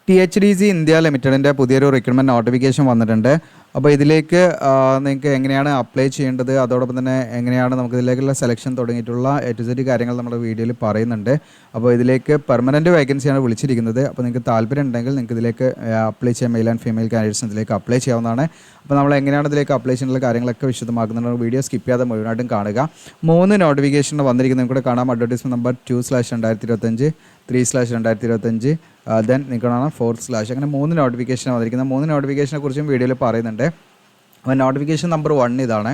THDC India ലിമിറ്റഡിൻ്റെ പുതിയൊരു recruitment notification വന്നിട്ടുണ്ട്. അപ്പോൾ ഇതിലേക്ക് നിങ്ങൾക്ക് എങ്ങനെയാണ് അപ്ലൈ ചെയ്യേണ്ടത്, അതോടൊപ്പം തന്നെ എങ്ങനെയാണ് നമുക്ക് ഇതിലേക്കുള്ള സെലക്ഷൻ തുടങ്ങിയിട്ടുള്ള A to Z കാര്യങ്ങൾ നമ്മുടെ വീഡിയോയിൽ പറയുന്നുണ്ട്. അപ്പോൾ ഇതിലേക്ക് പെർമനൻറ്റ് വേക്കൻസിയാണ് വിളിച്ചിരിക്കുന്നത്. അപ്പോൾ നിങ്ങൾക്ക് താല്പര്യം ഉണ്ടെങ്കിൽ നിങ്ങൾക്ക് ഇതിലേക്ക് അപ്ലൈ ചെയ്യാം. മെയിൽ ആൻഡ് ഫീമെയിൽ കാൻഡിഡേറ്റ്സിന് ഇതിലേക്ക് അപ്ലൈ ചെയ്യാവുന്നതാണ്. അപ്പോൾ നമ്മൾ എങ്ങനെയാണ് ഇതിലേക്ക് അപ്ലൈ ചെയ്യുന്ന കാര്യങ്ങളൊക്കെ വിശദമാക്കുന്നുണ്ട്. വീഡിയോ സ്കിപ്പ് ചെയ്യാതെ മുഴുവനായിട്ടും കാണുക. 3 നോട്ടിഫിക്കേഷൻ വന്നിരിക്കുന്നത് നിങ്ങൾക്ക് കാണാം. അഡ്വർടൈസ്മെൻറ്റ് നമ്പർ 2/2025, 3/2025, ദെൻ നിങ്ങൾക്ക് കാണാം 4/ അങ്ങനെ 3 നോട്ടിഫിക്കേഷൻ വന്നിരിക്കുന്നത്. 3 നോട്ടിഫിക്കേഷനെ കുറിച്ചും വീഡിയോയിൽ പറയുന്നുണ്ട്. അപ്പോൾ നോട്ടിഫിക്കേഷൻ നമ്പർ 1 ഇതാണ്.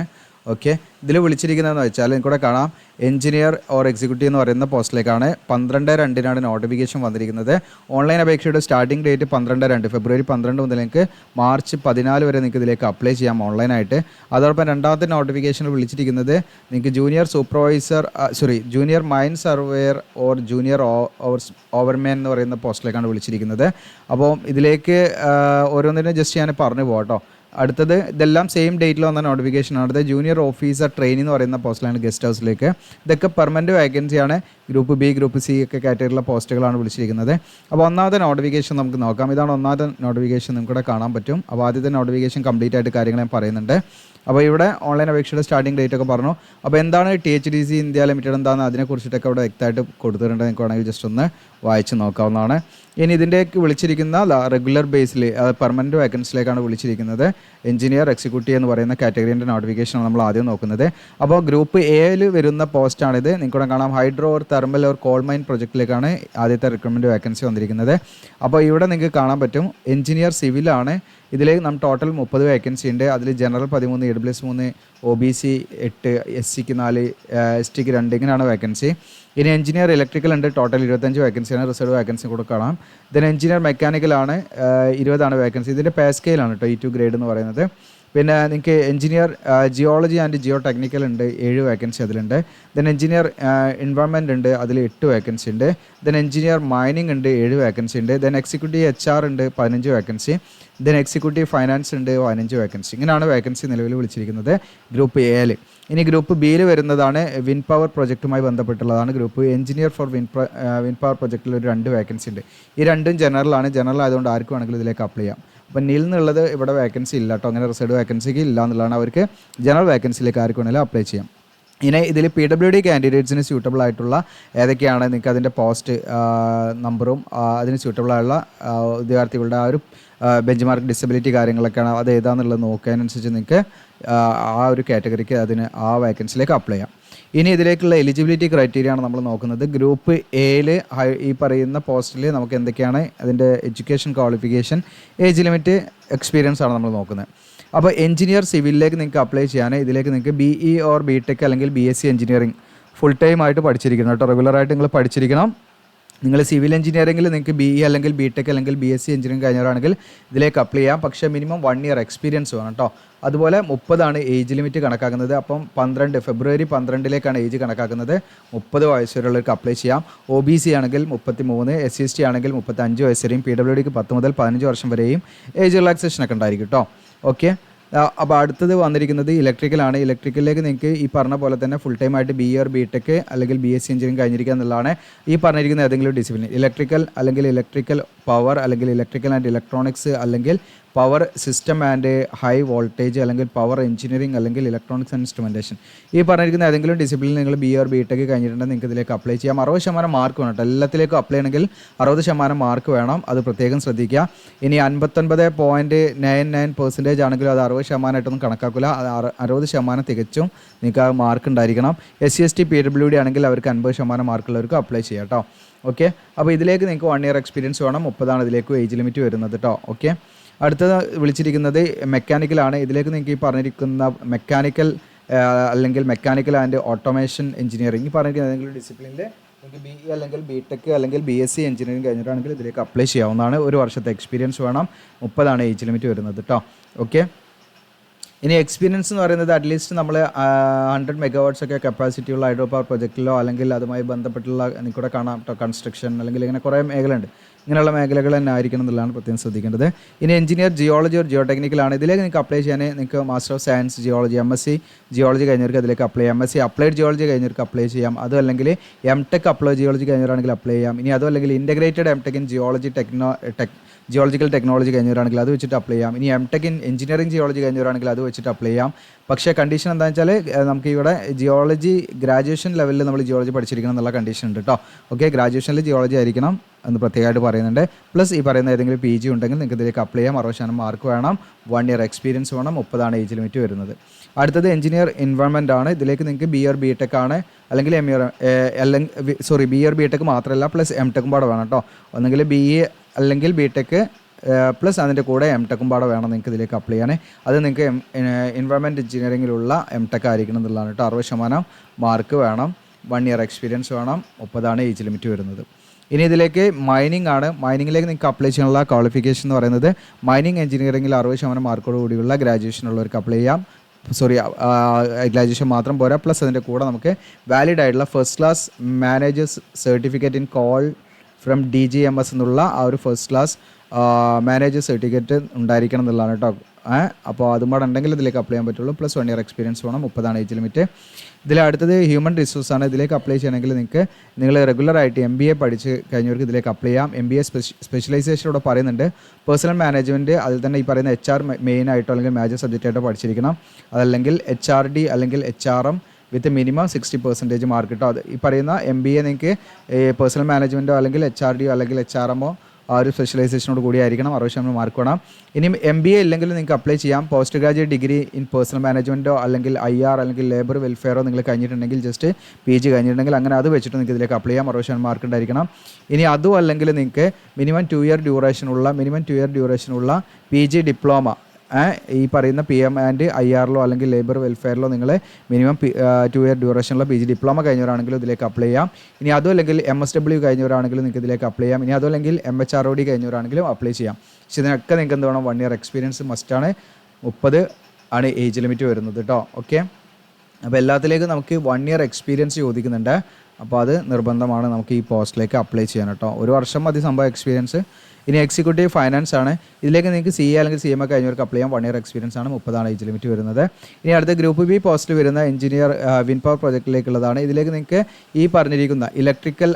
ഓക്കെ, ഇതിൽ വിളിച്ചിരിക്കുന്നതെന്ന് വെച്ചാൽ നിങ്ങൾക്കൂടെ കാണാം എഞ്ചിനീയർ ഓർ എക്സിക്യൂട്ടീവ് എന്ന് പറയുന്ന പോസ്റ്റിലേക്കാണ്. 12/2 നോട്ടിഫിക്കേഷൻ വന്നിരിക്കുന്നത്. ഓൺലൈൻ അപേക്ഷയുടെ സ്റ്റാർട്ടിംഗ് ഡേറ്റ് 12/2 ഫെബ്രുവരി 12 മുതൽ നിങ്ങൾക്ക് മാർച്ച് 14 വരെ നിങ്ങൾക്ക് ഇതിലേക്ക് അപ്ലൈ ചെയ്യാം ഓൺലൈനായിട്ട്. അതോടൊപ്പം രണ്ടാമത്തെ നോട്ടിഫിക്കേഷൻ വിളിച്ചിരിക്കുന്നത് നിങ്ങൾക്ക് junior mine surveyor or junior overman എന്ന് പറയുന്ന പോസ്റ്റിലേക്കാണ് വിളിച്ചിരിക്കുന്നത്. അപ്പോൾ ഇതിലേക്ക് ഓരോന്നിനും ജസ്റ്റ് ഞാൻ പറഞ്ഞു പോകാം കേട്ടോ. അടുത്തത് ഇതെല്ലാം സെയിം ഡേറ്റിൽ വന്ന നോട്ടിഫിക്കേഷൻ ആണ്. ജൂനിയർ ഓഫീസർ ട്രെയിനി എന്ന് പറയുന്ന പോസ്റ്റിലാണ് ഗസ്റ്റ് ഹൗസിലേക്ക്. ഇതൊക്കെ പെർമനൻറ്റ് വേക്കൻസിയാണ്. ഗ്രൂപ്പ് ബി, ഗ്രൂപ്പ് സി ഒക്കെ കാറ്റഗറിയിലുള്ള പോസ്റ്റുകളാണ് വിളിച്ചിരിക്കുന്നത്. അപ്പോൾ ഒന്നാമത്തെ നോട്ടിഫിക്കേഷൻ നമുക്ക് നോക്കാം. ഇതാണ് ഒന്നാമത്തെ നോട്ടിഫിക്കേഷൻ, നിങ്ങൾക്കിവിടെ കാണാൻ പറ്റും. അപ്പോൾ ആദ്യത്തെ നോട്ടിഫിക്കേഷൻ കംപ്ലീറ്റ് ആയിട്ട് കാര്യങ്ങൾ ഞാൻ പറയുന്നുണ്ട്. അപ്പോൾ ഇവിടെ ഓൺലൈൻ അപേക്ഷയുടെ സ്റ്റാർട്ടിംഗ് ഡേറ്റ് ഒക്കെ പറഞ്ഞു. അപ്പോൾ എന്താണ് THDC ഇന്ത്യ ലിമിറ്റഡ്, എന്താണെന്ന് അതിനെക്കുറിച്ചിട്ടൊക്കെ ഇവിടെ വ്യക്തമായിട്ട് കൊടുത്തിട്ടുണ്ട്. നിങ്ങൾക്ക് വേണമെങ്കിൽ ജസ്റ്റ് ഒന്ന് വായിച്ച് നോക്കാവുന്നതാണ്. ഇനി ഇതിൻ്റെയൊക്കെ വിളിച്ചിരിക്കുന്ന റെഗുലർ ബേസിൽ പെർമനൻറ്റ് വേക്കൻസിലേക്കാണ് വിളിച്ചിരിക്കുന്നത്. എഞ്ചിനീയർ എക്സിക്യൂട്ടീവ് എന്ന് പറയുന്ന കാറ്റഗറീൻ്റെ നോട്ടിഫിക്കേഷനാണ് നമ്മൾ ആദ്യം നോക്കുന്നത്. അപ്പോൾ ഗ്രൂപ്പ് എയിൽ വരുന്ന പോസ്റ്റാണിത്. നിങ്ങൾക്കൂടെ കാണാം hydro or thermal or coal mine പ്രൊജക്റ്റിലേക്കാണ് ആദ്യത്തെ റിക്രൂട്ട്മെൻറ്റ് വേക്കൻസി വന്നിരിക്കുന്നത്. അപ്പോൾ ഇവിടെ നിങ്ങൾക്ക് കാണാൻ പറ്റും എഞ്ചിനീയർ സിവിലാണ്. ഇതിൽ നമ്മൾ ടോട്ടൽ 30 വേക്കൻസി ഉണ്ട്. അതിൽ ജനറൽ 13, AWS 3, OBC 8, SCക്ക് 4, STക്ക് 2 ഇങ്ങനെയാണ് വേക്കൻസി. ഇനി എഞ്ചിനീയർ ഇലക്ട്രിക്കൽ ഉണ്ട്. ടോട്ടൽ 25 വേക്കൻസിയാണ്. റിസർവ് വേക്കൻസി കൂടെ കാണാം. ദെൻ എഞ്ചിനീയർ മെക്കാനിക്കലാണ് 20 വേക്കൻസി. ഇതിൻ്റെ പേ സ്കെയിലാണ് കേട്ടോ E2 ഗ്രേഡ് എന്ന് പറയുന്നത്. പിന്നെ നിങ്ങൾക്ക് engineer geology and Jio technical ഉണ്ട്, 7 വേക്കൻസി അതിലുണ്ട്. ദെൻ എഞ്ചിനീയർ എൻവയൺമെൻറ്റ് ഉണ്ട്, അതിൽ 8 വേക്കൻസി ഉണ്ട്. ദെൻ എഞ്ചിനീയർ മൈനിങ് ഉണ്ട്, 7 വേക്കൻസി ഉണ്ട്. ദെൻ എക്സിക്യൂട്ടീവ് HR ഉണ്ട്, 15 വേക്കൻസി. ദെൻ എക്സിക്യൂട്ടീവ് ഫൈനാൻസ് ഉണ്ട്, 15 വേക്കൻസി. ഇങ്ങനെയാണ് വേക്കൻസി നിലവിൽ വിളിച്ചിരിക്കുന്നത് ഗ്രൂപ്പ് എയിൽ. ഇനി ഗ്രൂപ്പ് ബിയിൽ വരുന്നതാണ് വിൻ പവർ പ്രൊജക്റ്റുമായി ബന്ധപ്പെട്ടുള്ളതാണ്. Group engineer for wind power പ്രൊജക്റ്റിൽ ഒരു 2 വേക്കൻസി ഉണ്ട്. ഈ രണ്ടും ജനറലാണ്. ജനറൽ ആയതുകൊണ്ട് ആർക്കും വേണമെങ്കിലും ഇതിലേക്ക് അപ്ലൈ ചെയ്യാം. അപ്പോൾ നിൽ എന്നുള്ളത് ഇവിടെ വേക്കൻസി ഇല്ല കേട്ടോ. അങ്ങനെ റിസർവ് വേക്കൻസിക്ക് ഇല്ല എന്നുള്ളതാണ്. അവർക്ക് ജനറൽ വേക്കൻസിയിലേക്ക് ആർക്കും വേണമെങ്കിലും അപ്ലൈ ചെയ്യാം. ഇനി ഇതിൽ PWD കാൻഡിഡേറ്റ്സിന് സ്യൂട്ടബിൾ ആയിട്ടുള്ള ഏതൊക്കെയാണ് നിങ്ങൾക്ക് അതിൻ്റെ പോസ്റ്റ് നമ്പറും അതിന് സ്യൂട്ടബിൾ ആയുള്ള വിദ്യാർത്ഥികളുടെ ആ ഒരു ബെഞ്ച് മാർക്ക് ഡിസബിലിറ്റി കാര്യങ്ങളൊക്കെയാണ് അത് ഏതാണെന്നുള്ളത് നോക്കാനനുസരിച്ച് നിങ്ങൾക്ക് ആ ഒരു കാറ്റഗറിക്ക് അതിന് ആ വേക്കൻസിയിലേക്ക് അപ്ലൈ ചെയ്യാം. ഇനി ഇതിലേക്കുള്ള എലിജിബിലിറ്റി ക്രൈറ്റീരിയ ആണ് നമ്മൾ നോക്കുന്നത്. ഗ്രൂപ്പ് എയിൽ ഈ പറയുന്ന പോസ്റ്റിൽ നമുക്ക് എന്തൊക്കെയാണ് അതിൻ്റെ education qualification, age limit, experience ആണ് നമ്മൾ നോക്കുന്നത്. അപ്പോൾ എഞ്ചിനീയർ സിവിലിലേക്ക് നിങ്ങൾക്ക് അപ്ലൈ ചെയ്യാൻ ഇതിലേക്ക് നിങ്ങൾക്ക് BE ഓർ BTech അല്ലെങ്കിൽ BSc എഞ്ചിനീയറിംഗ് ഫുൾ ടൈം ആയിട്ട് പഠിച്ചിരിക്കണം കേട്ടോ. റെഗുലറായിട്ട് നിങ്ങൾ പഠിച്ചിരിക്കണം. നിങ്ങൾ സിവിൽ എഞ്ചിനീയറിംഗിൽ നിങ്ങൾക്ക് BE അല്ലെങ്കിൽ BTech അല്ലെങ്കിൽ BSc എഞ്ചിനീയറിംഗ് കഴിഞ്ഞവരാണെങ്കിൽ ഇതിലേക്ക് അപ്ലൈ ചെയ്യാം. പക്ഷേ മിനിമം 1 ഇയർ എക്സ്പീരിയൻസ് വേണം കേട്ടോ. അതുപോലെ 30 ഏജ് ലിമിറ്റ് കണക്കാക്കുന്നത്. അപ്പം ഫെബ്രുവരി 12 ഏജ് കണക്കാക്കുന്നത്. 30 വയസ്സ് വരെയുള്ളവർക്ക് അപ്ലൈ ചെയ്യാം. OBC ആണെങ്കിൽ 33, SC/ST ആണെങ്കിൽ 35 വയസ്സ് വരെയും, PWDക്ക് 10 മുതൽ 15 വർഷം വരെയും ഏജ് റിലാക്സേഷനൊക്കെ ഉണ്ടായിരിക്കും കേട്ടോ. ഓക്കെ, അപ്പോൾ അടുത്തത് വന്നിരിക്കുന്നത് ഇലക്ട്രിക്കലാണ്. ഇലക്ട്രിക്കലിലേക്ക് നിങ്ങൾക്ക് ഈ പറഞ്ഞ പോലെ തന്നെ ഫുൾ ടൈം ആയിട്ട് BE ഓർ BTech അല്ലെങ്കിൽ BSc എഞ്ചിനീയറിംഗ് കഴിഞ്ഞിരിക്കുക എന്നുള്ളതാണ്. ഈ പറഞ്ഞിരിക്കുന്ന ഏതെങ്കിലും ഡിസിപ്ലിൻ ഇലക്ട്രിക്കൽ അല്ലെങ്കിൽ ഇലക്ട്രിക്കൽ പവർ അല്ലെങ്കിൽ ഇലക്ട്രിക്കൽ ആൻഡ് ഇലക്ട്രോണിക്സ് അല്ലെങ്കിൽ power system and high voltage അല്ലെങ്കിൽ പവർ എഞ്ചിനീയറിംഗ് അല്ലെങ്കിൽ ഇലക്ട്രോണിക്സ് ആൻഡ് ഇൻസ്ട്രുമെൻറ്റേഷൻ, ഈ പറഞ്ഞിരിക്കുന്ന ഏതെങ്കിലും ഡിസിപ്ലിൻ നിങ്ങൾ BE ഓർ BTech കഴിഞ്ഞിട്ടുണ്ടെങ്കിൽ നിങ്ങൾക്ക് ഇതിലേക്ക് അപ്ലൈ ചെയ്യാം. 60% മാർക്ക് വേണം കേട്ടോ. എല്ലാത്തിലേക്കും അപ്ലൈ ചെയ്യണമെങ്കിൽ 60% മാർക്ക് വേണം. അത് പ്രത്യേകം ശ്രദ്ധിക്കുക. ഇനി 59.99% ആണെങ്കിലും അത് 60% കണക്കാക്കില്ല. 60% തികച്ചും നിങ്ങൾക്ക് ആ മാർക്ക് ഉണ്ടായിരിക്കണം. SC/ST PWD ആണെങ്കിൽ അവർക്ക് 50% മാർക്കുള്ളവർക്ക് അപ്ലൈ ചെയ്യാം കേട്ടോ. ഓക്കെ, അപ്പോൾ ഇതിലേക്ക് നിങ്ങൾക്ക് 1 ഇയർ എക്സ്പീരിയൻസ് വേണം. 30 ഇതിലേക്ക് ഏജ് ലിമിറ്റ് വരുന്നത് കേട്ടോ. ഓക്കെ, അടുത്തത് വിളിച്ചിരിക്കുന്നത് മെക്കാനിക്കലാണ്. ഇതിലേക്ക് നിങ്ങൾക്ക് ഈ പറഞ്ഞിരിക്കുന്ന മെക്കാനിക്കൽ അല്ലെങ്കിൽ മെക്കാനിക്കൽ ആൻഡ് ഓട്ടോമേഷൻ എഞ്ചിനീയറിംഗ്, ഈ പറഞ്ഞിരിക്കുന്ന ഏതെങ്കിലും ഡിസിപ്ലിനിൽ നിങ്ങൾക്ക് BE അല്ലെങ്കിൽ BTech അല്ലെങ്കിൽ BSc എഞ്ചിനീയറിംഗ് കഴിഞ്ഞിട്ടാണെങ്കിൽ ഇതിലേക്ക് അപ്ലൈ ചെയ്യാവുന്നതാണ്. 1 വർഷത്തെ എക്സ്പീരിയൻസ് വേണം. 30 ഏജ് ലിമിറ്റ് വരുന്നത് കേട്ടോ. ഓക്കെ, ഇനി എക്സ്പീരിയൻസ് എന്ന് പറയുന്നത് അറ്റ്ലീസ്റ്റ് നമ്മൾ 100 MW ഒക്കെ കപ്പാസിറ്റിയുള്ള ഹൈഡ്രോ പവർ പ്രൊജക്റ്റിലോ അല്ലെങ്കിൽ അതുമായി ബന്ധപ്പെട്ടുള്ള നിങ്ങൾക്കൂടെ കാണാം കൺസ്ട്രക്ഷൻ അല്ലെങ്കിൽ ഇങ്ങനെ കുറേ മേഖലയുണ്ട്. ഇങ്ങനെയുള്ള മേഖലകൾ തന്നെ ആയിരിക്കണം എന്നുള്ളതാണ് പ്രത്യേകം ശ്രദ്ധിക്കേണ്ടത്. ഇനി എഞ്ചിനീയർ ജിയോളജി ഒരു ജിയോ ടെക്നിക്കലാണ്. ഇതിലേക്ക് നിങ്ങൾക്ക് അപ്ലൈ ചെയ്യാൻ നിങ്ങൾക്ക് master of science geology MSc geology കഴിഞ്ഞവർക്ക് അതിലേക്ക് അപ്ലൈ ചെയ്യാം. MSc അപ്ലൈഡ് ജിയോളജി കഴിഞ്ഞവർക്ക് അപ്ലൈ ചെയ്യാം. അതും അല്ലെങ്കിൽ MTech അപ്ലൈഡ് ജിയോളജി കഴിഞ്ഞവരാണെങ്കിൽ അപ്ലൈ ചെയ്യാം. ഇനി അതും അല്ലെങ്കിൽ integrated MTech in geological technology കഴിഞ്ഞവരാണെങ്കിൽ അത് വെച്ചിട്ട് അപ്ലൈ ചെയ്യാം. ഇനി MTech ഇൻ എഞ്ചിനീയറിംഗ് ജിയോളജി കഴിഞ്ഞവരാണെങ്കിൽ അത് വെച്ചിട്ട് അപ്ലൈ ചെയ്യാം. പക്ഷേ കണ്ടീഷൻ എന്താണെന്ന് വെച്ചാൽ നമുക്ക് ഇവിടെ ജിയോളജി ഗ്രാജുവേഷൻ ലെവലിൽ നമ്മൾ ജിയോളജി പഠിച്ചിരിക്കണം എന്നുള്ള കണ്ടീഷൻ ഉണ്ട് കേട്ടോ. ഓക്കെ, ഗ്രാജുവേഷനിൽ ജിയോളജി ആയിരിക്കണം എന്ന് പ്രത്യേകമായിട്ട് പറയുന്നുണ്ട്. പ്ലസ് ഈ പറയുന്ന ഏതെങ്കിലും PG ഉണ്ടെങ്കിൽ നിങ്ങൾക്ക് ഇതിലേക്ക് അപ്ലൈ ചെയ്യാം. 60% മാർക്ക് വേണം, 1 ഇയർ എക്സ്പീരിയൻസ് വേണം, 30 ഏജ് ലിമിറ്റ് വരുന്നത്. അടുത്തത് എഞ്ചിനീയർ എൻവയൺമെൻറ്റ് ആണ്. ഇതിലേക്ക് നിങ്ങൾക്ക് BA or BTech ആണ്, അല്ലെങ്കിൽ BA or BTech മാത്രമല്ല പ്ലസ് MTech പാടെ വേണം കേട്ടോ. ഒന്നെങ്കിൽ BA അല്ലെങ്കിൽ BTech പ്ലസ് അതിൻ്റെ കൂടെ MTech പാടെ വേണം നിങ്ങൾക്ക് ഇതിലേക്ക് അപ്ലൈ ചെയ്യാൻ. അത് നിങ്ങൾക്ക് എൻവയൺമെൻറ്റ് എഞ്ചിനീയറിങ്ങിലുള്ള MTech ആയിരിക്കണം എന്നുള്ളതാണ് കേട്ടോ. 60% മാർക്ക് വേണം, 1 ഇയർ എക്സ്പീരിയൻസ് വേണം, 30 ഏജ് ലിമിറ്റ് വരുന്നത്. ഇനി ഇതിലേക്ക് മൈനിങ് ആണ്. മൈനിങ്ങിലേക്ക് നിങ്ങൾക്ക് അപ്ലൈ ചെയ്യാനുള്ള ക്വാളിഫിക്കേഷൻ എന്ന് പറയുന്നത് മൈനിങ് എഞ്ചിനീയറിംഗിൽ 60% മാർക്കോട് കൂടിയുള്ള ഗ്രാജുവേഷൻ ഉള്ളവർക്ക് അപ്ലൈ ചെയ്യാം. ഗ്രാജുവേഷൻ മാത്രം പോരാ, പ്ലസ് അതിൻ്റെ കൂടെ നമുക്ക് വാലിഡ് ആയിട്ടുള്ള first class managers certificate in call from DGMS എന്നുള്ള ആ ഒരു ഫസ്റ്റ് ക്ലാസ് മാനേജർ സർട്ടിഫിക്കറ്റ് ഉണ്ടായിരിക്കണം എന്നുള്ളതാണ് കേട്ടോ. അപ്പോൾ അതും കൂടെ ഉണ്ടെങ്കിൽ ഇതിലേക്ക് അപ്ലൈ ചെയ്യാൻ പറ്റുള്ളൂ. പ്ലസ് 1 ഇയർ എക്സ്പീരിയൻസ് വേണം, 30 ഏജ് ലിമിറ്റ്. ഇതിൽ അടുത്തത് ഹ്യൂമൻ റിസോഴ്സ് ആണ്. ഇതിലേക്ക് അപ്ലൈ ചെയ്യണമെങ്കിൽ നിങ്ങൾ റെഗുലറായിട്ട് MBA പഠിച്ച് കഴിഞ്ഞവർക്ക് ഇതിലേക്ക് അപ്ലൈ ചെയ്യാം. MBA സ്പെഷ്യലൈസേഷൻ ഇവിടെ പറയുന്നുണ്ട്. പേഴ്സണൽ മാനേജ്മെൻറ്റ് അതിൽ തന്നെ ഈ പറയുന്ന HR മെയിൻ ആയിട്ടോ അല്ലെങ്കിൽ മേജർ സബ്ജക്റ്റായിട്ടോ പഠിച്ചിരിക്കണം. അതല്ലെങ്കിൽ HRD അല്ലെങ്കിൽ HRM വിത്ത് മിനിമം 60% മാർക്ക് കിട്ടും. അത് ഈ പറയുന്ന MBA നിങ്ങൾക്ക് പേഴ്സണൽ മാനേജ്മെൻറ്റോ അല്ലെങ്കിൽ HRD അല്ലെങ്കിൽ HRMോ ആ ഒരു സ്പെഷ്യലൈസേഷനോട് കൂടി ആയിരിക്കണം. 60% മാർക്ക് വേണം. ഇനി MBA ഇല്ലെങ്കിൽ നിങ്ങൾക്ക് അപ്ലൈ ചെയ്യാം. Post graduate degree in personnel മാനേജ്മെൻറ്റോ അല്ലെങ്കിൽ IR അല്ലെങ്കിൽ ലേബർ വെൽഫെയറോ നിങ്ങൾ കഴിഞ്ഞിട്ടുണ്ടെങ്കിൽ ജസ്റ്റ് PG കഴിഞ്ഞിട്ടുണ്ടെങ്കിൽ അങ്ങനെ അത് വെച്ചിട്ട് നിങ്ങൾക്ക് ഇതിലേക്ക് അപ്ലൈ ചെയ്യാം. 60% മാർക്ക് ഉണ്ടായിരിക്കണം. ഇനി അതും അല്ലെങ്കിൽ നിങ്ങൾക്ക് മിനിമം 2 ഇയർ ഡ്യൂറേഷനുള്ള PG ഡിപ്ലോമ ഈ പറയുന്ന PM ആൻഡ് IRലോ അല്ലെങ്കിൽ ലേബർ വെൽഫെയറിലോ നിങ്ങൾ മിനിമം 2 ഇയർ ഡ്യൂറേഷനുള്ള PG ഡിപ്ലോമ കഴിഞ്ഞവരാണെങ്കിലും ഇതിലേക്ക് അപ്ലൈ ചെയ്യാം. ഇനി അതും അല്ലെങ്കിൽ MSW കഴിഞ്ഞവരാണെങ്കിലും നിങ്ങൾക്ക് ഇതിലേക്ക് അപ്ലൈ ചെയ്യാം. ഇനി അതും അല്ലെങ്കിൽ MHROD കഴിഞ്ഞവരാണെങ്കിലും അപ്ലൈ ചെയ്യാം. പക്ഷേ ഇതിനൊക്കെ നിങ്ങൾക്ക് എന്ത് വേണം, 1 ഇയർ എക്സ്പീരിയൻസ് മസ്റ്റാണ്. 30 ഏജ് ലിമിറ്റ് വരുന്നത് കേട്ടോ. ഓക്കെ, അപ്പോൾ എല്ലാത്തിലേക്കും നമുക്ക് 1 ഇയർ എക്സ്പീരിയൻസ് ചോദിക്കുന്നുണ്ട്. അപ്പോൾ അത് നിർബന്ധമാണ് നമുക്ക് ഈ പോസ്റ്റിലേക്ക് അപ്ലൈ ചെയ്യാൻ കേട്ടോ. 1 വർഷം മതി സംഭവം എക്സ്പീരിയൻസ്. ഇനി എക്സിക്യൂട്ടീവ് ഫൈനാൻസ് ആണ്. ഇതിലേക്ക് നിങ്ങൾക്ക് CA അല്ലെങ്കിൽ CMA കഴിഞ്ഞവർക്ക് അപ്ലൈ ചെയ്യാം. 1 ഇയർ എക്സ്പീരിയൻസ് ആണ്, 30 ഏജ് ലിമിറ്റ് വരുന്നത്. ഇനി അടുത്ത ഗ്രൂപ്പ് B പോസ്റ്റിൽ വരുന്ന എഞ്ചിനീയർ വിൻഡ് പവർ പ്രോജക്റ്റിലേക്കുള്ളതാണ്. ഇതിലേക്ക് നിങ്ങൾക്ക് ഈ പറഞ്ഞിരിക്കുന്ന ഇലക്ട്രിക്കൽ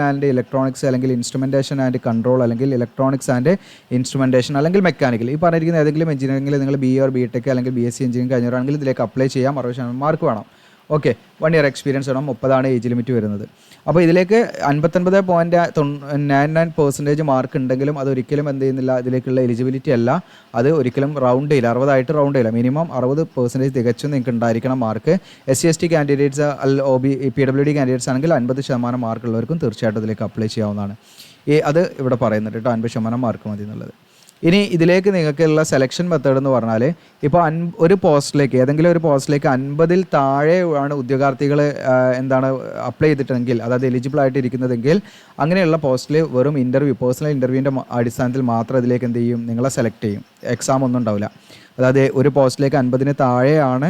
ആൻഡ് ഇലക്ട്രോണിക്സ് അല്ലെങ്കിൽ ഇൻസ്ട്രുമെൻറ്റേഷൻ ആൻഡ് കൺട്രോൾ അല്ലെങ്കിൽ ഇലക്ട്രോണിക്സ് ആൻഡ് ഇൻസ്ട്രുമെൻറ്റേഷൻ അല്ലെങ്കിൽ മെക്കാനിക്കൽ ഈ പറഞ്ഞിരിക്കുന്ന ഏതെങ്കിലും എഞ്ചിനീയറിംഗിൽ നിങ്ങൾ BA or BTech അല്ലെങ്കിൽ BSc എഞ്ചിനീയറിംഗ് കഴിഞ്ഞവരാണെങ്കിൽ ഇതിലേക്ക് അപ്ലൈ ചെയ്യാം. 60% മാർക്ക് വേണം. ഓക്കെ, 1 ഇയർ എക്സ്പീരിയൻസ് വേണം, 30 ഏജ് ലിമിറ്റ് വരുന്നത്. അപ്പോൾ ഇതിലേക്ക് 59.99% മാർക്ക് ഉണ്ടെങ്കിലും അതൊരിക്കലും എന്ത് ചെയ്യുന്നില്ല, ഇതിലേക്കുള്ള എലിജിബിലിറ്റി അല്ല. അത് ഒരിക്കലും റൗണ്ട് ചെയ്യില്ല, 60 റൗണ്ട് ചെയ്യില്ല. മിനിമം 60% തികച്ചും നിങ്ങൾക്ക് ഉണ്ടായിരിക്കണം mark. SC/ST candidates PWD candidates ആണെങ്കിൽ 50% മാർക്ക് ഉള്ളവർക്കും തീർച്ചയായിട്ടും ഇതിലേക്ക് അപ്ലൈ ചെയ്യാവുന്നതാണ്. അത് ഇവിടെ പറയുന്നുണ്ട് കേട്ടോ, 50% മാർക്ക് മതി എന്നുള്ളത്. ഇനി ഇതിലേക്ക് നിങ്ങൾക്കുള്ള സെലക്ഷൻ മെത്തേഡ് എന്ന് പറഞ്ഞാൽ ഇപ്പോൾ ഒരു പോസ്റ്റിലേക്ക് ഏതെങ്കിലും ഒരു പോസ്റ്റിലേക്ക് 50-ൽ താഴെ ആണ് ഉദ്യോഗാർത്ഥികൾ അപ്ലൈ ചെയ്തിട്ടുണ്ടെങ്കിൽ, അതായത് എലിജിബിൾ ആയിട്ട് ഇരിക്കുന്നതെങ്കിൽ അങ്ങനെയുള്ള പോസ്റ്റിൽ വെറും പേഴ്സണൽ ഇൻ്റർവ്യൂവിൻ്റെ അടിസ്ഥാനത്തിൽ മാത്രം ഇതിലേക്ക് എന്ത് ചെയ്യും, നിങ്ങളെ സെലക്ട് ചെയ്യും. എക്സാം ഒന്നും ഉണ്ടാവില്ല. അതായത് ഒരു പോസ്റ്റിലേക്ക് 50-ന് താഴെയാണ്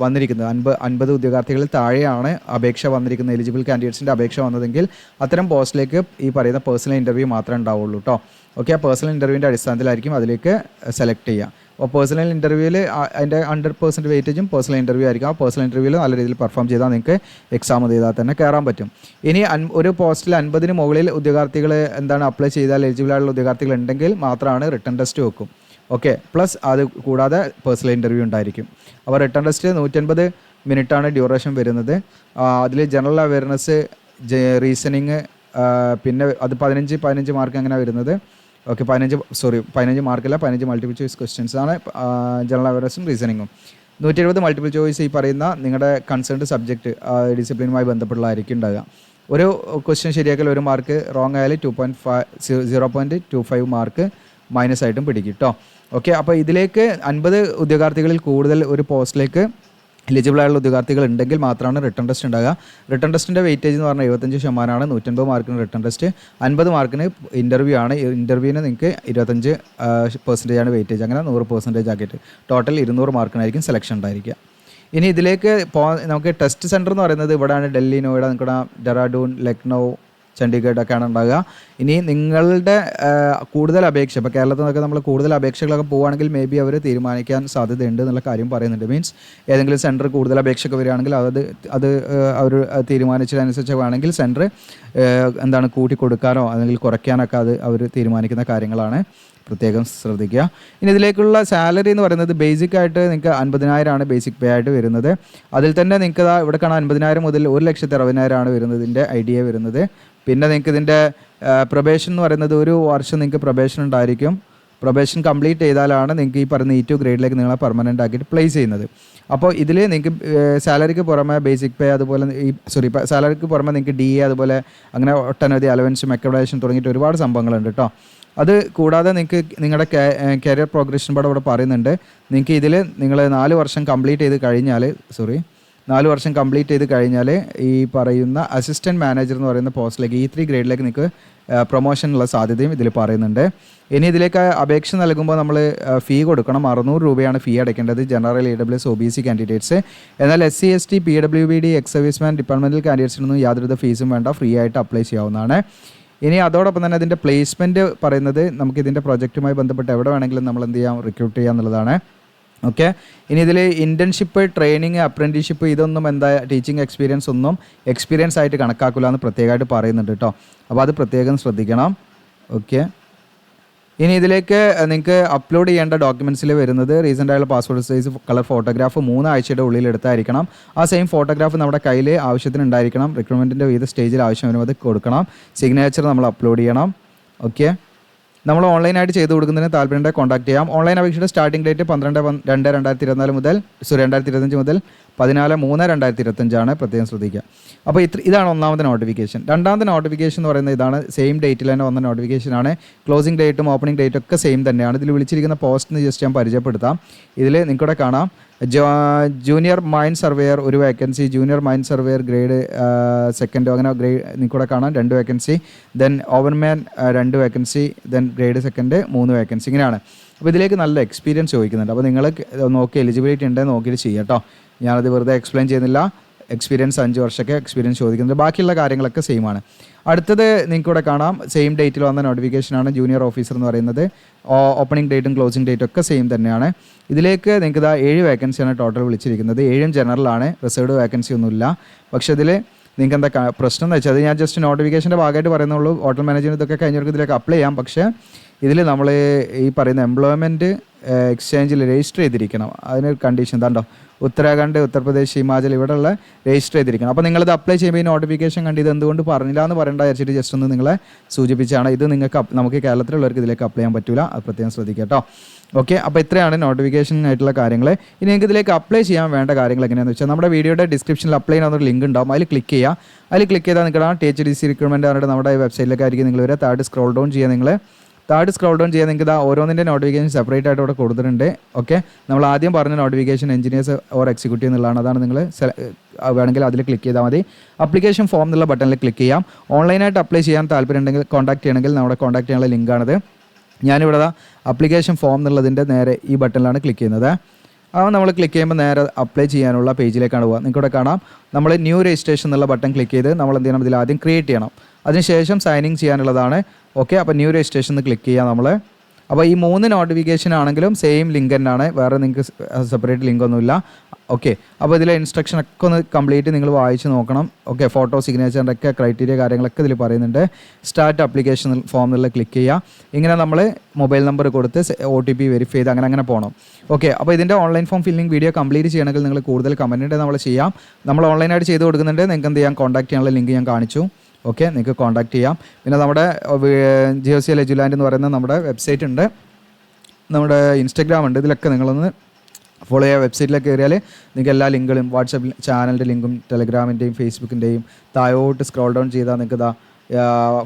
വന്നിരിക്കുന്നത്, 50 ഉദ്യോഗാർത്ഥികളിൽ താഴെയാണ് അപേക്ഷ വന്നിരിക്കുന്നത്, എലിജിബിൾ കാൻഡിഡേറ്റ്സിൻ്റെ അപേക്ഷ വന്നതെങ്കിൽ അത്തരം പോസ്റ്റിലേക്ക് ഈ പറയുന്ന പേഴ്സണൽ ഇൻ്റർവ്യൂ മാത്രമേ ഉണ്ടാവുള്ളൂ കേട്ടോ. ഓക്കെ, ആ പേഴ്സണൽ ഇൻ്റർവ്യൂവിൻ്റെ അടിസ്ഥാനത്തിലായിരിക്കും അതിലേക്ക് സെലക്ട് ചെയ്യുക. അപ്പോൾ പേഴ്സണൽ ഇൻ്റർവ്യൂവിൽ അതിൻ്റെ 100% വെയിറ്റേജും പേഴ്സണൽ ഇൻ്റർവ്യൂ ആയിരിക്കും. ആ പേഴ്സണൽ ഇൻ്റർവ്യൂവിൽ നല്ല രീതിയിൽ പെർഫോം ചെയ്താൽ നിങ്ങൾക്ക് എക്സാം ചെയ്താൽ തന്നെ കയറാൻ പറ്റും. ഇനി ഒരു പോസ്റ്റിൽ 50-ന് മുകളിൽ ഉദ്യോഗാർത്ഥികൾ അപ്ലൈ ചെയ്താൽ എലിജിബിൾ ആയിട്ടുള്ള ഉദ്യോഗാർത്ഥികൾ ഉണ്ടെങ്കിൽ മാത്രമാണ് റിട്ടൺ ടെസ്റ്റ് വെക്കും. ഓക്കെ, പ്ലസ് അത് കൂടാതെ പേഴ്സണൽ ഇൻ്റർവ്യൂ ഉണ്ടായിരിക്കും. അപ്പോൾ റിട്ടൺ ടെസ്റ്റ് 150 മിനിറ്റാണ് ഡ്യൂറേഷൻ വരുന്നത്. അതിൽ ജനറൽ അവയർനെസ്, റീസണിങ്, പിന്നെ അത് 15 മാർക്ക് അങ്ങനെ വരുന്നത്. ഓക്കെ, 15 മാർക്കില്ല, 15 മൾട്ടിപ്പിൾ ചോയ്സ് ക്വസ്റ്റ്യൻസ് ആണ് ജനറൽ അവയർനെസ്സും റീസണിങ്ങും. 170 മൾട്ടിപ്പിൾ ചോയ്സ് ഈ പറയുന്ന നിങ്ങളുടെ കൺസേൺഡ് സബ്ജക്റ്റ് ഡിസിപ്ലിനുമായി ബന്ധപ്പെട്ടുള്ളതായിരിക്കും ഉണ്ടാകുക. ഒരു ക്വസ്റ്റ്യൻ ശരിയാക്കൽ 1 മാർക്ക്, റോങ് ആയാൽ 0.25 മാർക്ക് മൈനസ് ആയിട്ടും പിടിക്കും കേട്ടോ. ഓക്കെ, അപ്പോൾ ഇതിലേക്ക് 50 ഉദ്യോഗാർത്ഥികളിൽ കൂടുതൽ ഒരു പോസ്റ്റിലേക്ക് എലിജിബിൾ ആയുള്ള ഉദ്യോഗാർത്ഥികൾ ഉണ്ടെങ്കിൽ മാത്രമാണ് റിട്ടൺ ടെസ്റ്റ് ഉണ്ടാകുക. റിട്ടൺ ടെസ്റ്റിൻ്റെ വെയിറ്റേജ് എന്ന് പറഞ്ഞാൽ 75%. 150 മാർക്കിന് റിട്ടൺ ടെസ്റ്റ്, 50 മാർക്കിന് ഇൻ്റർവ്യൂ ആണ്. ഇൻ്റർവ്യൂവിന് നിങ്ങൾക്ക് 25% വെയിറ്റേജ്, അങ്ങനെ 100% ആക്കിയിട്ട് ടോട്ടൽ 200 മാർക്കിനായിരിക്കും സെലക്ഷൻ ഉണ്ടായിരിക്കുക. ഇനി ഇതിലേക്ക് നമുക്ക് ടെസ്റ്റ് സെൻറ്റർ എന്ന് പറയുന്നത് ഇവിടെയാണ്. ഡൽഹി, നോയിഡ, നിൽക്കുന്ന ഡെറാഡൂൺ, ലക്നൗ, ചണ്ഡീഗഡൊക്കെയാണ് ഉണ്ടാകുക. ഇനി നിങ്ങളുടെ കൂടുതൽ അപേക്ഷ, ഇപ്പോൾ കേരളത്തിൽ നിന്നൊക്കെ നമ്മൾ കൂടുതൽ അപേക്ഷകളൊക്കെ പോവുകയാണെങ്കിൽ മേ ബി അവർ തീരുമാനിക്കാൻ സാധ്യതയുണ്ട് എന്നുള്ള കാര്യം പറയുന്നുണ്ട്. മീൻസ് ഏതെങ്കിലും സെൻറ്റർ കൂടുതൽ അപേക്ഷയൊക്കെ വരികയാണെങ്കിൽ അത് അവർ തീരുമാനിച്ചതനുസരിച്ച് വേണമെങ്കിൽ സെൻറ്റർ എന്താണ് കൂട്ടി കൊടുക്കാനോ അല്ലെങ്കിൽ കുറയ്ക്കാനൊക്കെ അവർ തീരുമാനിക്കുന്ന കാര്യങ്ങളാണ്. പ്രത്യേകം ശ്രദ്ധിക്കുക. ഇനി ഇതിലേക്കുള്ള സാലറി എന്ന് പറയുന്നത് ബേസിക് ആയിട്ട് നിങ്ങൾക്ക് 50,000 ബേസിക് പേ ആയിട്ട് വരുന്നത്. അതിൽ തന്നെ നിങ്ങൾക്ക് ഇവിടെ കാണാൻ 50,000 മുതൽ 1,60,000 വരുന്നത് ഇതിൻ്റെ ഐഡിയ വരുന്നത്. പിന്നെ നിങ്ങൾക്ക് ഇതിൻ്റെ പ്രൊബേഷൻ എന്ന് പറയുന്നത് 1 വർഷം നിങ്ങൾക്ക് പ്രൊബേഷൻ ഉണ്ടായിരിക്കും. പ്രൊബേഷൻ കംപ്ലീറ്റ് ചെയ്താലാണ് നിങ്ങൾക്ക് ഈ പറയുന്ന E2 ഗ്രേഡിലേക്ക് നിങ്ങളെ പെർമനൻ്റ് ആക്കിയിട്ട് പ്ലേസ് ചെയ്യുന്നത്. അപ്പോൾ ഇതിൽ നിങ്ങൾക്ക് സാലറിക്ക് പുറമെ ബേസിക് പേ, അതുപോലെ സാലറിക്ക് പുറമെ നിങ്ങൾക്ക് DA, അതുപോലെ അങ്ങനെ ഒട്ടനവധി അലവൻസും അക്കോമഡേഷൻ തുടങ്ങിയിട്ട് ഒരുപാട് സംഭവങ്ങളുണ്ട് കേട്ടോ. അത് കൂടാതെ നിങ്ങൾക്ക് നിങ്ങളുടെ കരിയർ പ്രോഗ്രഷൻ പാടെ ഇവിടെ പറയുന്നുണ്ട്. നിങ്ങൾക്ക് ഇതിൽ നിങ്ങൾ 4 വർഷം കംപ്ലീറ്റ് ചെയ്ത് കഴിഞ്ഞാൽ ഈ പറയുന്ന അസിസ്റ്റൻറ്റ് മാനേജർ എന്ന് പറയുന്ന പോസ്റ്റിലേക്ക് E3 ഗ്രേഡിലേക്ക് നിങ്ങൾക്ക് പ്രൊമോഷനുള്ള സാധ്യതയും ഇതിൽ പറയുന്നുണ്ട്. ഇനി ഇതിലേക്ക് അപേക്ഷ നൽകുമ്പോൾ നമ്മൾ ഫീ കൊടുക്കണം. 600 രൂപയാണ് ഫീ അടയ്ക്കേണ്ടത് ജനറൽ, AWS, OBC കാൻഡിഡേറ്റ്സ്. എന്നാൽ SC, ST, PWBD, ex serviceman, departmental കാൻഡിഡേറ്റ്സിനൊന്നും യാതൊരു ഫീസും വേണ്ട, ഫ്രീ ആയിട്ട് അപ്ലൈ ചെയ്യാവുന്നതാണ്. ഇനി അതോടൊപ്പം തന്നെ അതിൻ്റെ പ്ലേസ്മെൻറ്റ് പറയുന്നത് നമുക്ക് ഇതിൻ്റെ പ്രൊജക്റ്റുമായി ബന്ധപ്പെട്ട് എവിടെ വേണമെങ്കിലും നമ്മൾ എന്ത് ചെയ്യാം, റിക്രൂട്ട് ചെയ്യുക എന്നുള്ളതാണ്. ഓക്കെ. ഇനി ഇതിൽ ഇൻറ്റേൺഷിപ്പ്, ട്രെയിനിങ്, അപ്രൻറ്റീഷിപ്പ് ഇതൊന്നും ടീച്ചിങ് എക്സ്പീരിയൻസ് ആയിട്ട് കണക്കാക്കില്ല എന്ന് പ്രത്യേകമായിട്ട് പറയുന്നുണ്ട് കേട്ടോ. അപ്പോൾ അത് പ്രത്യേകം ശ്രദ്ധിക്കണം. ഓക്കെ. ഇനി ഇതിലേക്ക് നിങ്ങൾക്ക് അപ്ലോഡ് ചെയ്യേണ്ട ഡോക്യുമെൻറ്റ്സിൽ വരുന്നത് റീസെൻ്റ് ആയുള്ള പാസ്പോർട്ട് സൈസ് കളർ ഫോട്ടോഗ്രാഫ് 3 ആഴ്ചയുടെ ഉള്ളിൽ എടുത്തായിരിക്കണം. ആ സെയിം ഫോട്ടോഗ്രാഫ് നമ്മുടെ കയ്യിൽ ആവശ്യത്തിന് ഉണ്ടായിരിക്കണം. റിക്രൂട്ട്മെൻറ്റിൻ്റെ വിവിധ സ്റ്റേജിൽ ആവശ്യം വരുമ്പോൾ അത് കൊടുക്കണം. സിഗ്നേച്ചർ നമ്മൾ അപ്ലോഡ് ചെയ്യണം. ഓക്കെ. നമ്മൾ ഓൺലൈനായിട്ട് ചെയ്ത് കൊടുക്കുന്നതിന് താല്പര്യം കോൺടാക്ട് ചെയ്യാം. ഓൺലൈൻ അപേക്ഷയുടെ സ്റ്റാർട്ടിംഗ് ഡേറ്റ് 12/2/2025 മുതൽ 14/3/2025 പ്രത്യേകം ശ്രദ്ധിക്കുക. അപ്പോൾ ഇതാണ് ഒന്നാമത്തെ നോട്ടിഫിക്കേഷൻ. രണ്ടാമത്തെ നോട്ടിഫിക്കേഷൻ എന്ന് പറയുന്നത് ഇതാണ്. സെയിം ഡേറ്റിൽ തന്നെ വന്ന നോട്ടിഫിക്കേഷനാണ്. ക്ലോസിംഗ് ഡേറ്റും ഓപ്പണിംഗ് ഡേറ്റും ഒക്കെ സെയിം തന്നെയാണ്. ഇതിൽ വിളിച്ചിരിക്കുന്ന പോസ്റ്റിന് ജസ്റ്റ് ഞാൻ പരിചയപ്പെടുത്താം. ഇതിൽ നിങ്ങൾക്കിവിടെ കാണാം junior mine surveyor 1 vacancy, junior mine surveyor grade 2 അങ്ങനെ നിങ്ങൾക്കിവിടെ കാണാം 2 vacancy, then overman 2 vacancy, then grade 2 3 vacancy, ഇങ്ങനെയാണ്. അപ്പോൾ ഇതിലേക്ക് നല്ല എക്സ്പീരിയൻസ് ചോദിക്കുന്നുണ്ട്. അപ്പോൾ നിങ്ങൾ നോക്കി എലിജിബിലിറ്റി ഉണ്ടെന്ന് നോക്കിയിട്ട് ചെയ്യാം കേട്ടോ. ഞാനത് വെറുതെ എക്സ്പ്ലെയിൻ ചെയ്യുന്നില്ല. എക്സ്പീരിയൻസ് 5 വർഷമൊക്കെ എക്സ്പീരിയൻസ് ചോദിക്കുന്നുണ്ട്. ബാക്കിയുള്ള കാര്യങ്ങളൊക്കെ സെയിം ആണ്. അടുത്തത് നിങ്ങൾക്കിവിടെ കാണാം സെയിം ഡേറ്റിൽ വന്ന നോട്ടിഫിക്കേഷനാണ് ജൂനിയർ ഓഫീസർ എന്ന് പറയുന്നത്. ഓപ്പണിംഗ് ഡേറ്റും ക്ലോസിംഗ് ഡേറ്റും ഒക്കെ സെയിം തന്നെയാണ്. ഇതിലേക്ക് നിങ്ങൾക്ക് 7 വേക്കൻസിയാണ് ടോട്ടൽ വിളിച്ചിരിക്കുന്നത്. 7 ജനറലാണ്, റിസർവ്ഡ് വേക്കൻസി ഒന്നുമില്ല. പക്ഷേ ഇതിൽ നിങ്ങൾക്ക് എന്താ പ്രശ്നം എന്ന് വെച്ചാൽ, അത് ഞാൻ ജസ്റ്റ് നോട്ടിഫിക്കേഷൻ്റെ ഭാഗമായിട്ട് പറയുന്നുള്ളൂ. ഹോട്ടൽ മാനേജ്മെൻറ്റ് ഇതൊക്കെ കഴിഞ്ഞവർക്ക് ഇതിലേക്ക് അപ്ലൈ ചെയ്യാം. പക്ഷേ ഇതിൽ നമ്മൾ ഈ പറയുന്ന എംപ്ലോയ്മെൻറ്റ് എക്സ്ചേഞ്ചിൽ രജിസ്റ്റർ ചെയ്തിരിക്കണം. അതിനൊരു കണ്ടീഷൻ എന്താണ്ടോ, ഉത്തരാഖണ്ഡ്, ഉത്തർപ്രദേശ്, ഹിമാചൽ ഇവിടെയുള്ള രജിസ്റ്റർ ചെയ്തിരിക്കണം. അപ്പോൾ നിങ്ങളിത് അപ്ലൈ ചെയ്യുമ്പോൾ ഈ നോട്ടിഫിക്കേഷൻ കണ്ട് ഇത് എന്തുകൊണ്ട് പറഞ്ഞില്ല എന്ന് പറയേണ്ട വിചാരിച്ചിട്ട് ജസ്റ്റ് ഒന്ന് നിങ്ങളെ സൂചിപ്പിച്ചാണ്. ഇത് നമുക്ക് കേരളത്തിലുള്ളവർക്ക് ഇതിലേക്ക് അപ്ലൈ ചെയ്യാൻ പറ്റില്ല. അത് പ്രത്യേകം ശ്രദ്ധിക്കുക കേട്ടോ. ഓക്കെ. അപ്പോൾ ഇത്രയാണ് നോട്ടിഫിക്കേഷൻ ആയിട്ടുള്ള കാര്യങ്ങൾ. ഇനി നിങ്ങൾക്ക് ഇതിലേക്ക് അപ്ലൈ ചെയ്യാൻ വേണ്ട കാര്യങ്ങൾ എങ്ങനെയാണെന്ന് വെച്ചാൽ, നമ്മുടെ വീഡിയോയുടെ ഡിസ്ക്രിപ്ഷനിൽ അപ്ലൈ ചെയ്യുന്ന ഒരു ലിങ്ക് ഉണ്ടാവും. അതിൽ ക്ലിക്ക് ചെയ്യുക. അതിൽ ക്ലിക്ക് ചെയ്താൽ നിങ്ങൾക്ക് THDC റിക്രൂട്ട്മെൻറ്റ് പറഞ്ഞിട്ട് നമ്മുടെ വെബ്സൈറ്റിലേക്ക് ആയിരിക്കും നിങ്ങൾ വരെ. താഴെ സ്ക്രോൾ ഡൗൺ ചെയ്യുക. നിങ്ങൾക്ക് ഓരോന്നിൻ്റെ നോട്ടിഫിക്കേഷൻ സെപ്പറേറ്റ് ആയിട്ട് ഇവിടെ കൊടുത്തിട്ടുണ്ട്. ഓക്കെ. നമ്മൾ ആദ്യം പറഞ്ഞ നോട്ടിഫിക്കേഷൻ എഞ്ചിനീയേഴ്സ് ഓർ എക്സിക്യൂട്ടീവ് എന്നുള്ളതാണ്. അതാണ് നിങ്ങൾ വേണമെങ്കിൽ അതിൽ ക്ലിക്ക് ചെയ്താൽ മതി. അപ്ലിക്കേഷൻ ഫോം എന്നുള്ള ബട്ടണിൽ ക്ലിക്ക് ചെയ്യാം. ഓൺലൈനായിട്ട് അപ്ലൈ ചെയ്യാൻ താല്പര്യം ഉണ്ടെങ്കിൽ കോൺടാക്ട് ചെയ്യണമെങ്കിൽ നമ്മുടെ കോൺടാക്ട് ചെയ്യാനുള്ള ലിങ്കാണിത്. ഞാനിവിടെ അപ്ലിക്കേഷൻ ഫോം എന്നുള്ളതിൻ്റെ നേരെ ഈ ബട്ടണിലാണ് ക്ലിക്ക് ചെയ്യുന്നത്. അപ്പോൾ നമ്മൾ ക്ലിക്ക് ചെയ്യുമ്പോൾ നേരെ അപ്ലൈ ചെയ്യാനുള്ള പേജിലേക്കാണ് പോകുക. നിങ്ങൾക്കിവിടെ കാണാം നമ്മൾ ന്യൂ രജിസ്ട്രേഷൻ എന്നുള്ള ബട്ടൺ ക്ലിക്ക് ചെയ്ത് നമ്മൾ എന്ത് ചെയ്യണം, ഇതിൽ ആദ്യം ക്രിയേറ്റ് ചെയ്യണം. അതിനുശേഷം സൈനിങ് ചെയ്യാനുള്ളതാണ്. ഓക്കെ. അപ്പോൾ ന്യൂ രജിസ്ട്രേഷൻ എന്ന് ക്ലിക്ക് ചെയ്യാം നമ്മൾ. അപ്പോൾ ഈ 3 നോട്ടിഫിക്കേഷൻ ആണെങ്കിലും സെയിം ലിങ്ക് തന്നെയാണ്, വേറെ നിങ്ങൾക്ക് സെപ്പറേറ്റ് ലിങ്ക് ഒന്നുമില്ല. ഓക്കെ. അപ്പോൾ ഇതിലെ ഇൻസ്ട്രക്ഷനൊക്കെ ഒന്ന് കംപ്ലീറ്റ് നിങ്ങൾ വായിച്ച് നോക്കണം. ഓക്കെ. ഫോട്ടോ, സിഗ്നേച്ചറിൻ്റെ ഒക്കെ ക്രൈറ്റീരിയ കാര്യങ്ങളൊക്കെ ഇതിൽ പറയുന്നുണ്ട്. സ്റ്റാർട്ട് അപ്ലിക്കേഷൻ ഫോം എന്നുള്ള ക്ലിക്ക് ചെയ്യുക. ഇങ്ങനെ നമ്മൾ മൊബൈൽ നമ്പർ കൊടുത്ത് OTP വെരിഫൈ ചെയ്ത് അങ്ങനെ പോകണം. ഓക്കെ. അപ്പോൾ ഇതിൻ്റെ online form filling video complete ചെയ്യണമെങ്കിൽ നിങ്ങൾ കൂടുതൽ കമൻറ്റ് നമ്മൾ ചെയ്യാം. നമ്മൾ ഓൺലൈനായിട്ട് ചെയ്ത് കൊടുക്കുന്നുണ്ട്. നിങ്ങൾക്ക് എന്ത് ചെയ്യാം, കോൺടാക്ട് ചെയ്യാനുള്ള ലിങ്ക് ഞാൻ കാണിച്ചു. ഓക്കെ. നിങ്ങൾക്ക് കോൺടാക്ട് ചെയ്യാം. പിന്നെ നമ്മുടെ GeoCL എജുലാൻഡ് എന്ന് പറയുന്ന നമ്മുടെ വെബ്സൈറ്റ് ഉണ്ട്, നമ്മുടെ ഇൻസ്റ്റാഗ്രാം ഉണ്ട്. ഇതിലൊക്കെ നിങ്ങളൊന്ന് ഫോളോ ചെയ്യുക. വെബ്സൈറ്റിലേക്ക് കയറിയാൽ നിങ്ങൾക്ക് എല്ലാ ലിങ്കുകളും, വാട്സപ്പ് ചാനലിൻ്റെ ലിങ്കും ടെലഗ്രാമിൻ്റെയും ഫേസ്ബുക്കിൻ്റെയും താഴോട്ട് സ്ക്രോൾ ഡൗൺ ചെയ്താൽ നിങ്ങൾക്ക്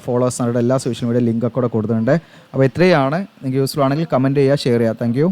ഫോളോവേഴ്സ് നമ്മുടെ എല്ലാ സോഷ്യൽ മീഡിയ ലിങ്കൊക്കെ കൂടെ കൊടുക്കുന്നുണ്ട്. അപ്പോൾ ഇത്രയാണ്. നിങ്ങൾക്ക് യൂസ്ഫുൾ ആണെങ്കിൽ കമൻറ്റ് ചെയ്യുക, ഷെയർ ചെയ്യുക. Thank you.